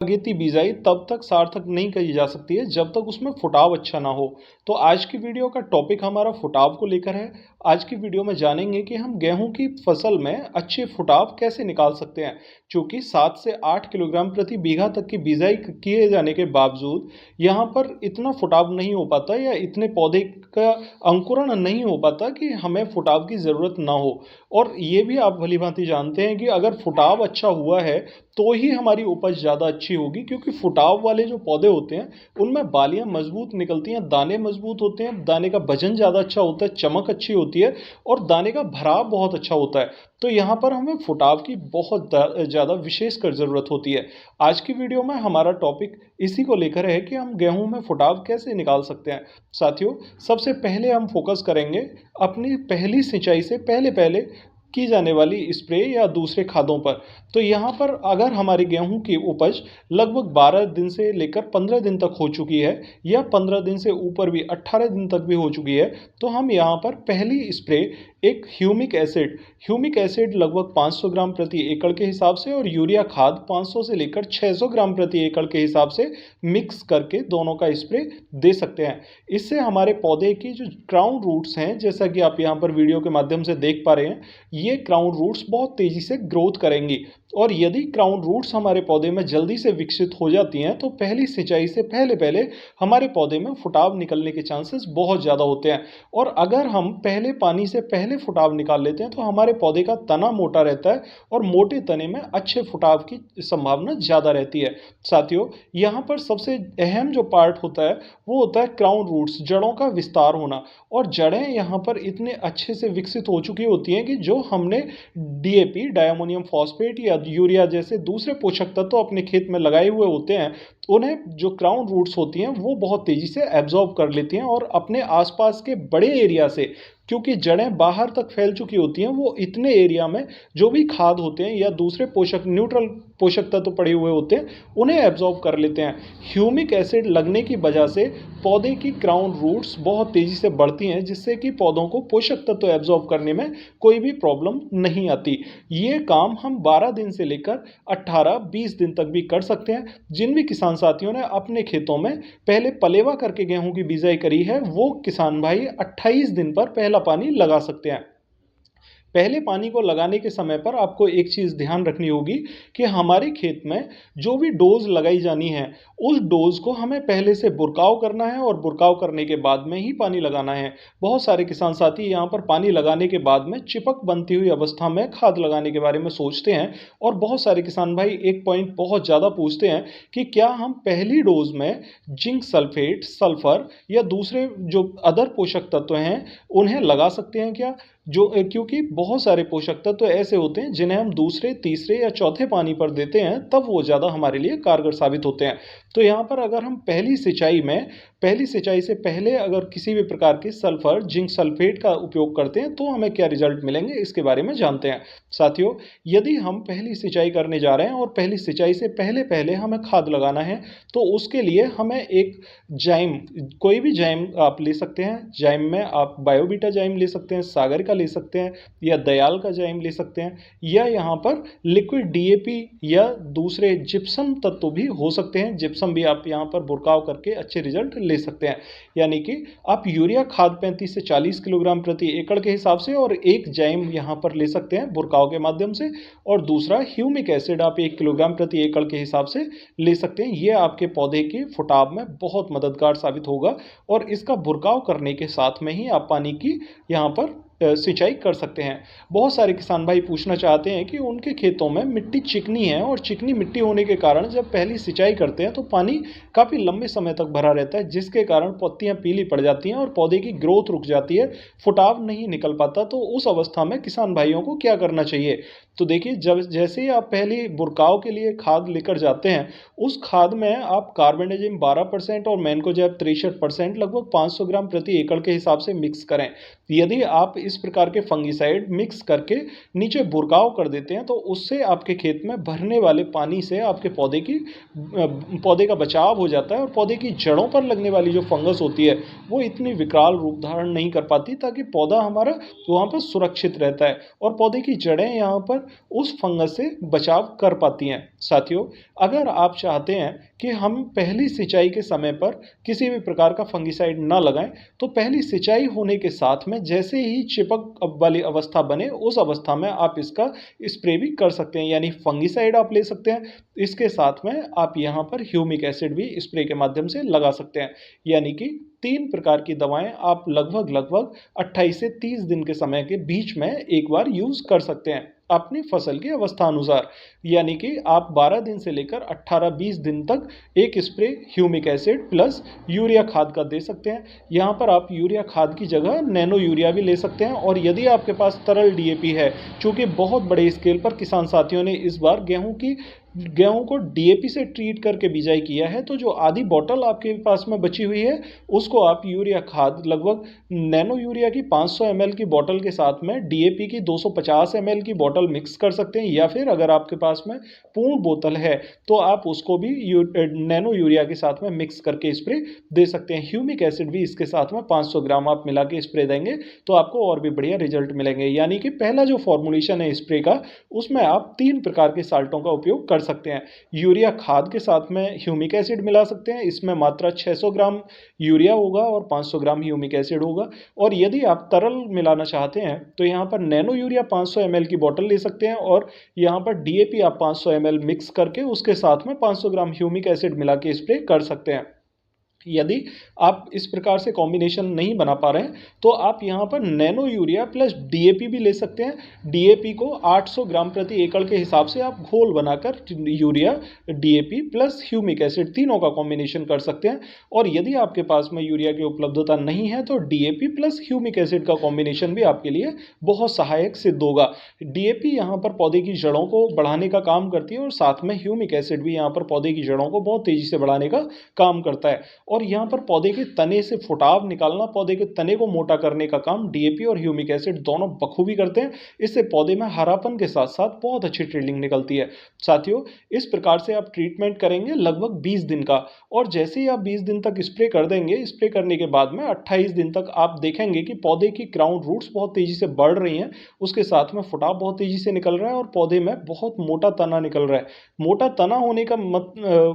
अगेती बिजाई तब तक सार्थक नहीं कही जा सकती है जब तक उसमें फुटाव अच्छा ना हो। तो आज की वीडियो का टॉपिक हमारा फुटाव को लेकर है। आज की वीडियो में जानेंगे कि हम गेहूं की फसल में अच्छे फुटाव कैसे निकाल सकते हैं, क्योंकि 7 से 8 किलोग्राम प्रति बीघा तक की बिजाई किए जाने के बावजूद यहाँ पर इतना फुटाव नहीं हो पाता या इतने पौधे का अंकुरण नहीं हो पाता कि हमें फुटाव की ज़रूरत ना हो। और ये भी आप भली-भांति जानते हैं कि अगर फुटाव अच्छा हुआ है तो ही हमारी उपज ज़्यादा अच्छी होगी, क्योंकि फुटाव वाले जो पौधे होते हैं उनमें बालियाँ मजबूत निकलती हैं, दाने मजबूत होते हैं, दाने का वजन ज़्यादा अच्छा होता है, चमक अच्छी होती है और दाने का भराव बहुत अच्छा होता है। तो यहाँ पर हमें फुटाव की बहुत ज़्यादा विशेषकर ज़रूरत होती है। आज की वीडियो में हमारा टॉपिक इसी को लेकर है कि हम गेहूं में फुटाव कैसे निकाल सकते हैं। साथियों, सबसे पहले हम फोकस करेंगे अपनी पहली सिंचाई से पहले पहले की जाने वाली स्प्रे या दूसरे खादों पर। तो यहाँ पर अगर हमारी गेहूं की उपज लगभग 12 दिन से लेकर 15 दिन तक हो चुकी है या 15 दिन से ऊपर भी 18 दिन तक भी हो चुकी है, तो हम यहाँ पर पहली स्प्रे एक ह्यूमिक एसिड लगभग 500 ग्राम प्रति एकड़ के हिसाब से और यूरिया खाद 500 से लेकर 600 ग्राम प्रति एकड़ के हिसाब से मिक्स करके दोनों का स्प्रे दे सकते हैं। इससे हमारे पौधे की जो क्राउन रूट्स हैं, जैसा कि आप यहाँ पर वीडियो के माध्यम से देख पा रहे हैं, ये क्राउन रूट्स बहुत तेज़ी से ग्रोथ करेंगी। और यदि क्राउन रूट्स हमारे पौधे में जल्दी से विकसित हो जाती हैं तो पहली सिंचाई से पहले पहले हमारे पौधे में फुटाव निकलने के चांसेस बहुत ज़्यादा होते हैं। और अगर हम पहले पानी से पहले फुटाव निकाल लेते हैं तो हमारे पौधे का तना मोटा रहता है और मोटे तने में अच्छे फुटाव की संभावना ज़्यादा रहती है। साथियों, यहाँ पर सबसे अहम जो पार्ट होता है वो होता है क्राउन रूट्स, जड़ों का विस्तार होना। और जड़ें यहाँ पर इतने अच्छे से विकसित हो चुकी होती हैं कि जो हमने डीएपी, डायमोनियम फॉस्फेट या यूरिया जैसे दूसरे पोषक तत्व अपने खेत में लगाए हुए होते हैं, उन्हें जो क्राउन रूट्स होती हैं वो बहुत तेज़ी से एब्जॉर्ब कर लेती हैं और अपने आसपास के बड़े एरिया से, क्योंकि जड़ें बाहर तक फैल चुकी होती हैं, वो इतने एरिया में जो भी खाद होते हैं या दूसरे पोषक न्यूट्रल पोषक तत्व पड़े हुए होते हैं उन्हें एब्जॉर्ब कर लेते हैं। ह्यूमिक एसिड लगने की वजह से पौधे की क्राउन रूट्स बहुत तेज़ी से बढ़ती हैं, जिससे कि पौधों को पोषक तत्व एब्जॉर्ब करने में कोई भी प्रॉब्लम नहीं आती। ये काम हम 12 दिन से लेकर 18-20 दिन तक भी कर सकते हैं। जिन भी किसान साथियों ने अपने खेतों में पहले पलेवा करके गेहूं की बिजाई करी है, वो किसान भाई 28 दिन पर पहला पानी लगा सकते हैं। पहले पानी को लगाने के समय पर आपको एक चीज़ ध्यान रखनी होगी कि हमारे खेत में जो भी डोज लगाई जानी है, उस डोज को हमें पहले से बुरकाव करना है और बुरकाव करने के बाद में ही पानी लगाना है। बहुत सारे किसान साथी यहाँ पर पानी लगाने के बाद में चिपक बनती हुई अवस्था में खाद लगाने के बारे में सोचते हैं। और बहुत सारे किसान भाई एक पॉइंट बहुत ज़्यादा पूछते हैं कि क्या हम पहली डोज में जिंक सल्फेट, सल्फर या दूसरे जो अदर पोषक तत्व हैं उन्हें लगा सकते हैं क्या? क्योंकि बहुत सारे पोषक तत्व ऐसे होते हैं जिन्हें हम दूसरे, तीसरे या चौथे पानी पर देते हैं, तब वो ज़्यादा हमारे लिए कारगर साबित होते हैं। तो यहाँ पर अगर हम पहली सिंचाई से पहले अगर किसी भी प्रकार की सल्फर, जिंक सल्फेट का उपयोग करते हैं तो हमें क्या रिजल्ट मिलेंगे, इसके बारे में जानते हैं। साथियों, यदि हम पहली सिंचाई करने जा रहे हैं और पहली सिंचाई से पहले पहले हमें खाद लगाना है, तो उसके लिए हमें एक जाइम, कोई भी जाइम आप ले सकते हैं। जाइम में आप बायोबीटा जाइम ले सकते हैं, सागर का ले सकते हैं या दयाल का जाइम ले सकते हैं, या यहाँ पर लिक्विड डीएपी या दूसरे जिप्सम तत्व भी हो सकते हैं। जिप्सम भी आप यहाँ पर बुरकाव करके अच्छे रिजल्ट ले सकते हैं। यानी कि आप यूरिया खाद 35 से 40 किलोग्राम प्रति एकड़ के हिसाब से और एक जाइम यहाँ पर ले सकते हैं बुरकाव के माध्यम से, और दूसरा ह्यूमिक एसिड आप 1 किलोग्राम प्रति एकड़ के हिसाब से ले सकते हैं। ये आपके पौधे के फुटाव में बहुत मददगार साबित होगा और इसका बुरकाव करने के साथ में ही आप पानी की यहाँ पर सिंचाई कर सकते हैं। बहुत सारे किसान भाई पूछना चाहते हैं कि उनके खेतों में मिट्टी चिकनी है और चिकनी मिट्टी होने के कारण जब पहली सिंचाई करते हैं तो पानी काफ़ी लंबे समय तक भरा रहता है, जिसके कारण पत्तियां पीली पड़ जाती हैं और पौधे की ग्रोथ रुक जाती है, फुटाव नहीं निकल पाता। तो उस अवस्था में किसान भाइयों को क्या करना चाहिए? तो देखिए, जब जैसे ही आप पहली बुरकाव के लिए खाद लेकर जाते हैं, उस खाद में आप कार्बेंडाजिम 12% और मैनकोजेब 63% लगभग 500 ग्राम प्रति एकड़ के हिसाब से मिक्स करें। यदि आप इस प्रकार के फंगिसाइड मिक्स करके नीचे बुरकाव कर देते हैं तो उससे आपके खेत में भरने वाले पानी से आपके पौधे का बचाव हो जाता है और पौधे की जड़ों पर लगने वाली जो फंगस होती है वो इतनी विकराल रूप धारण नहीं कर पाती, ताकि पौधा हमारा वहाँ पर सुरक्षित रहता है और पौधे की जड़ें यहाँ पर उस फंगस से बचाव कर पाती हैं। साथियों, अगर आप चाहते हैं कि हम पहली सिंचाई के समय पर किसी भी प्रकार का फंगिसाइड ना लगाएं, तो पहली सिंचाई होने के साथ में जैसे ही चिपक वाली अवस्था बने उस अवस्था में आप इसका स्प्रे भी कर सकते हैं, यानी फंगिसाइड आप ले सकते हैं। इसके साथ में आप यहाँ पर ह्यूमिक एसिड भी स्प्रे के माध्यम से लगा सकते हैं, यानी कि 3 प्रकार की दवाएं आप लगभग 28 से 30 दिन के समय के बीच में एक बार यूज कर सकते हैं अपनी फसल की अवस्था अनुसार। यानी कि आप 12 दिन से लेकर 18-20 दिन तक एक spray humic acid plus urea खाद का दे सकते हैं। यहाँ पर आप यूरिया खाद की जगह नैनो यूरिया भी ले सकते हैं। और यदि आपके पास तरल डीएपी है, चूँकि बहुत बड़े स्केल पर किसान साथियों ने इस बार गेहूं को डीएपी से ट्रीट करके बिजाई किया है, तो जो आधी बोतल आपके पास में बची हुई है उसको आप यूरिया खाद लगभग नैनो यूरिया की 500 ml की बोतल के साथ में डीएपी की 250 ml की बोतल मिक्स कर सकते हैं, या फिर अगर आपके पास में पूर्ण बोतल है तो आप उसको भी नैनो यूरिया के साथ में मिक्स करके स्प्रे दे सकते हैं। ह्यूमिक एसिड भी इसके साथ में 500 ग्राम आप मिला के स्प्रे देंगे तो आपको और भी बढ़िया रिजल्ट मिलेंगे। यानी कि पहला जो फॉर्मुलेशन है स्प्रे का, उसमें आप 3 प्रकार के साल्टों का उपयोग कर सकते हैं। यूरिया खाद के साथ में ह्यूमिक एसिड मिला सकते हैं, इसमें मात्रा 600 ग्राम यूरिया होगा और 500 ग्राम ह्यूमिक एसिड होगा। और यदि आप तरल मिलाना चाहते हैं तो यहाँ पर नैनो यूरिया 500 ml की बोतल ले सकते हैं, और यहाँ पर डीएपी आप 500 ml मिक्स करके उसके साथ में 500 ग्राम ह्यूमिक एसिड मिला के स्प्रे कर सकते हैं। यदि आप इस प्रकार से कॉम्बिनेशन नहीं बना पा रहे हैं तो आप यहाँ पर नैनो यूरिया प्लस डीएपी भी ले सकते हैं। डीएपी को 800 ग्राम प्रति एकड़ के हिसाब से आप घोल बनाकर urea, DAP plus humic acid तीनों का कॉम्बिनेशन कर सकते हैं। और यदि आपके पास में यूरिया की उपलब्धता नहीं है तो डीएपी प्लस ह्यूमिक एसिड का कॉम्बिनेशन भी आपके लिए बहुत सहायक सिद्ध होगा। डीएपी यहाँ पर पौधे की जड़ों को बढ़ाने का काम करती है और साथ में ह्यूमिक एसिड भी यहाँ पर पौधे की जड़ों को बहुत तेजी से बढ़ाने का काम करता है। और यहाँ पर पौधे के तने से फुटाव निकालना, पौधे के तने को मोटा करने का काम डीएपी और ह्यूमिक एसिड दोनों बखूबी करते हैं। इससे पौधे में हरापन के साथ साथ बहुत अच्छी ट्रेलिंग निकलती है। साथियों, इस प्रकार से आप ट्रीटमेंट करेंगे लगभग 20 दिन का, और जैसे ही आप 20 दिन तक स्प्रे कर देंगे, स्प्रे करने के बाद में 28 दिन तक आप देखेंगे कि पौधे की क्राउन रूट्स बहुत तेजी से बढ़ रही हैं, उसके साथ में फुटाव बहुत तेजी से निकल रहा है और पौधे में बहुत मोटा तना निकल रहा है। मोटा तना होने का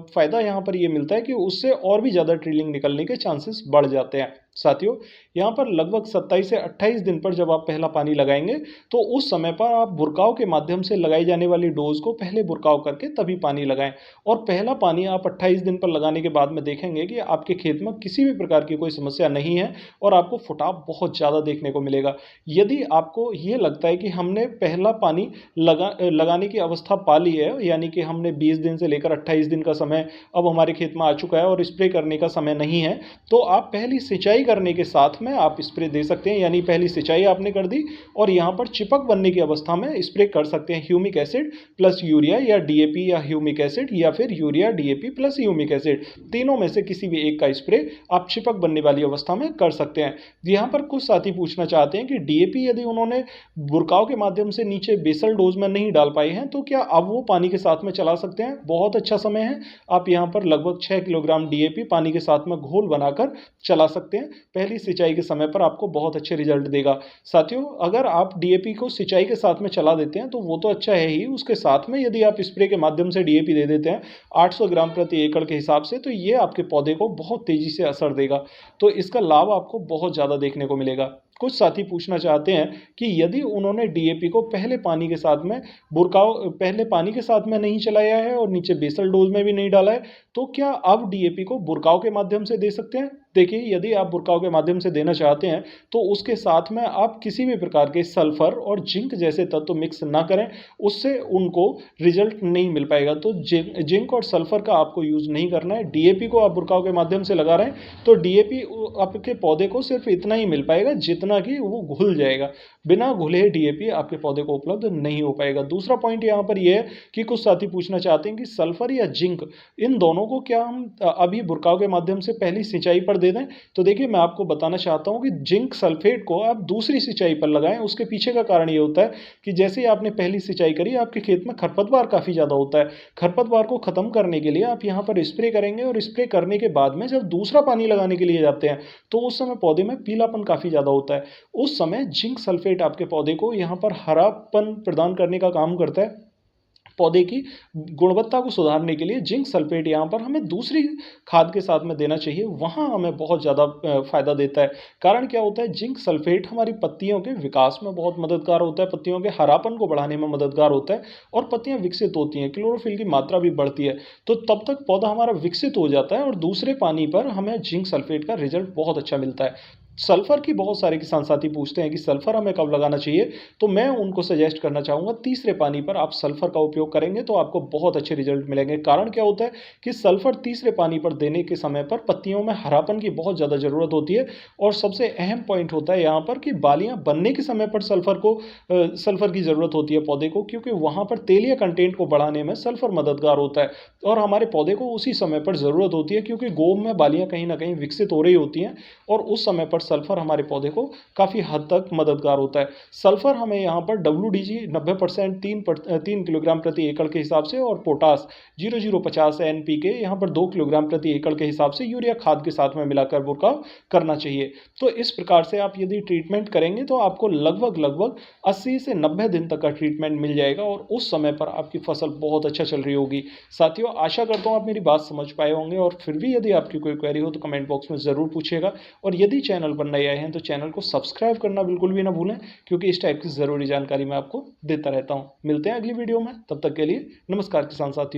फायदा यहाँ पर यह मिलता है कि उससे और भी ज़्यादा ट्रेलिंग निकलने के चांसेस बढ़ जाते हैं। साथियों, यहाँ पर लगभग 27 से 28 दिन पर जब आप पहला पानी लगाएंगे तो उस समय पर आप बुरकाव के माध्यम से लगाई जाने वाली डोज को पहले बुरकाव करके तभी पानी लगाएं। और पहला पानी आप 28 दिन पर लगाने के बाद में देखेंगे कि आपके खेत में किसी भी प्रकार की कोई समस्या नहीं है और आपको फुटाव बहुत ज़्यादा देखने को मिलेगा। यदि आपको ये लगता है कि हमने पहला पानी लगाने की अवस्था पा ली है, यानी कि हमने 20 दिन से लेकर 28 दिन का समय अब हमारे खेत में आ चुका है और स्प्रे करने का समय नहीं है, तो आप पहली सिंचाई करने के साथ में आप स्प्रे दे सकते हैं। यानी पहली सिंचाई आपने कर दी और यहाँ पर चिपक बनने की अवस्था में स्प्रे कर सकते हैं ह्यूमिक एसिड प्लस यूरिया, या डीएपी या ह्यूमिक एसिड, या फिर urea, DAP plus humic acid, तीनों में से किसी भी एक का स्प्रे आप चिपक बनने वाली अवस्था में कर सकते हैं। यहाँ पर कुछ साथी पूछना चाहते हैं कि डीएपी यदि उन्होंने बुरकाव के माध्यम से नीचे बेसल डोज में नहीं डाल पाए हैं तो क्या अब वो पानी के साथ में चला सकते हैं? बहुत अच्छा समय है, आप यहाँ पर लगभग 6 किलोग्राम डीएपी पानी के साथ में घोल बनाकर चला सकते हैं। पहली सिंचाई के समय पर आपको बहुत अच्छे रिजल्ट देगा। साथियों, अगर आप डीएपी को सिंचाई के साथ में चला देते हैं तो वो तो अच्छा है ही, उसके साथ में यदि आप स्प्रे के माध्यम से डीएपी दे देते हैं 800 ग्राम प्रति एकड़ के हिसाब से, तो ये आपके पौधे को बहुत तेजी से असर देगा। तो इसका लाभ आपको बहुत ज़्यादा देखने को मिलेगा। कुछ साथी पूछना चाहते हैं कि यदि उन्होंने डीएपी को पहले पानी के साथ में पहले पानी के साथ में नहीं चलाया है और नीचे बेसल डोज में भी नहीं डाला है, तो क्या अब डीएपी को बुरकाव के माध्यम से दे सकते हैं? देखिए, यदि आप बुरकाव के माध्यम से देना चाहते हैं तो उसके साथ में आप किसी भी प्रकार के सल्फर और जिंक जैसे तत्व मिक्स ना करें, उससे उनको रिजल्ट नहीं मिल पाएगा। तो जिंक और सल्फर का आपको यूज़ नहीं करना है। डीएपी को आप बुरकाव के माध्यम से लगा रहे हैं तो डीएपी आपके पौधे को सिर्फ इतना ही मिल पाएगा जितना कि वो घुल जाएगा। बिना घुले डीएपी आपके पौधे को उपलब्ध नहीं हो पाएगा। दूसरा पॉइंट यहाँ पर यह है कि कुछ साथी पूछना चाहते हैं कि सल्फर या जिंक, इन दोनों को क्या हम अभी बुरकाव के माध्यम से पहली सिंचाई पर दे दें? तो देखिए, मैं आपको बताना चाहता हूं कि जिंक सल्फेट को आप दूसरी सिंचाई पर लगाएं। उसके पीछे का कारण ये होता है कि जैसे ही आपने पहली सिंचाई करी, आपके खेत में खरपतवार काफ़ी ज़्यादा होता है। खरपतवार को खत्म करने के लिए आप यहाँ पर स्प्रे करेंगे और स्प्रे करने के बाद में जब दूसरा पानी लगाने के लिए जाते हैं तो उस समय पौधे में पीलापन काफ़ी ज़्यादा होता है। उस समय जिंक सल्फेट सल्फेट आपके पौधे को यहाँ पर हरापन प्रदान करने का काम करता है। पौधे की गुणवत्ता को सुधारने के लिए जिंक सल्फेट यहाँ पर हमें दूसरी खाद के साथ में देना चाहिए, वहाँ हमें बहुत ज़्यादा फ़ायदा देता है। कारण क्या होता है, जिंक सल्फेट हमारी पत्तियों के विकास में बहुत मददगार होता है, पत्तियों के हरापन को बढ़ाने में मददगार होता है और पत्तियाँ विकसित होती हैं, क्लोरोफिल की मात्रा भी बढ़ती है। तो तब तक पौधा हमारा विकसित हो जाता है और दूसरे पानी पर हमें जिंक सल्फेट का रिजल्ट बहुत अच्छा मिलता है। सल्फर की बहुत सारे किसान साथी पूछते हैं कि सल्फर हमें कब लगाना चाहिए, तो मैं उनको सजेस्ट करना चाहूँगा तीसरे पानी पर आप सल्फर का उपयोग करेंगे तो आपको बहुत अच्छे रिजल्ट मिलेंगे। कारण क्या होता है कि सल्फर तीसरे पानी पर देने के समय पर पत्तियों में हरापन की बहुत ज़्यादा ज़रूरत होती है और सबसे अहम पॉइंट होता है यहाँ पर कि बालियाँ बनने के समय पर सल्फर की ज़रूरत होती है पौधे को, क्योंकि वहाँ पर तेलीय कंटेंट को बढ़ाने में सल्फर मददगार होता है और हमारे पौधे को उसी समय पर ज़रूरत होती है, क्योंकि गोब में बालियाँ कहीं ना कहीं विकसित हो रही होती हैं और उस समय पर सल्फर हमारे पौधे को काफ़ी हद तक मददगार होता है। सल्फर हमें यहाँ पर WDG 90% 3 किलोग्राम प्रति एकड़ के हिसाब से और पोटास 0050 NPK यहाँ पर 2 किलोग्राम प्रति एकड़ के हिसाब से यूरिया खाद के साथ में मिलाकर बुरकाव करना चाहिए। तो इस प्रकार से आप यदि ट्रीटमेंट करेंगे तो आपको लगभग 80 से 90 दिन तक का ट्रीटमेंट मिल जाएगा और उस समय पर आपकी फसल बहुत अच्छा चल रही होगी। साथियों, आशा करता हूँ आप मेरी बात समझ पाए होंगे और फिर भी यदि आपकी कोई क्वेरी हो तो कमेंट बॉक्स में ज़रूर पूछिएगा और यदि चैनल पर नए आए हैं तो चैनल को सब्सक्राइब करना बिल्कुल भी ना भूलें, क्योंकि इस टाइप की ज़रूरी जानकारी मैं आपको देता रहता हूँ। मिलते हैं अगली वीडियो में, तब तक के लिए नमस्कार किसान साथियों।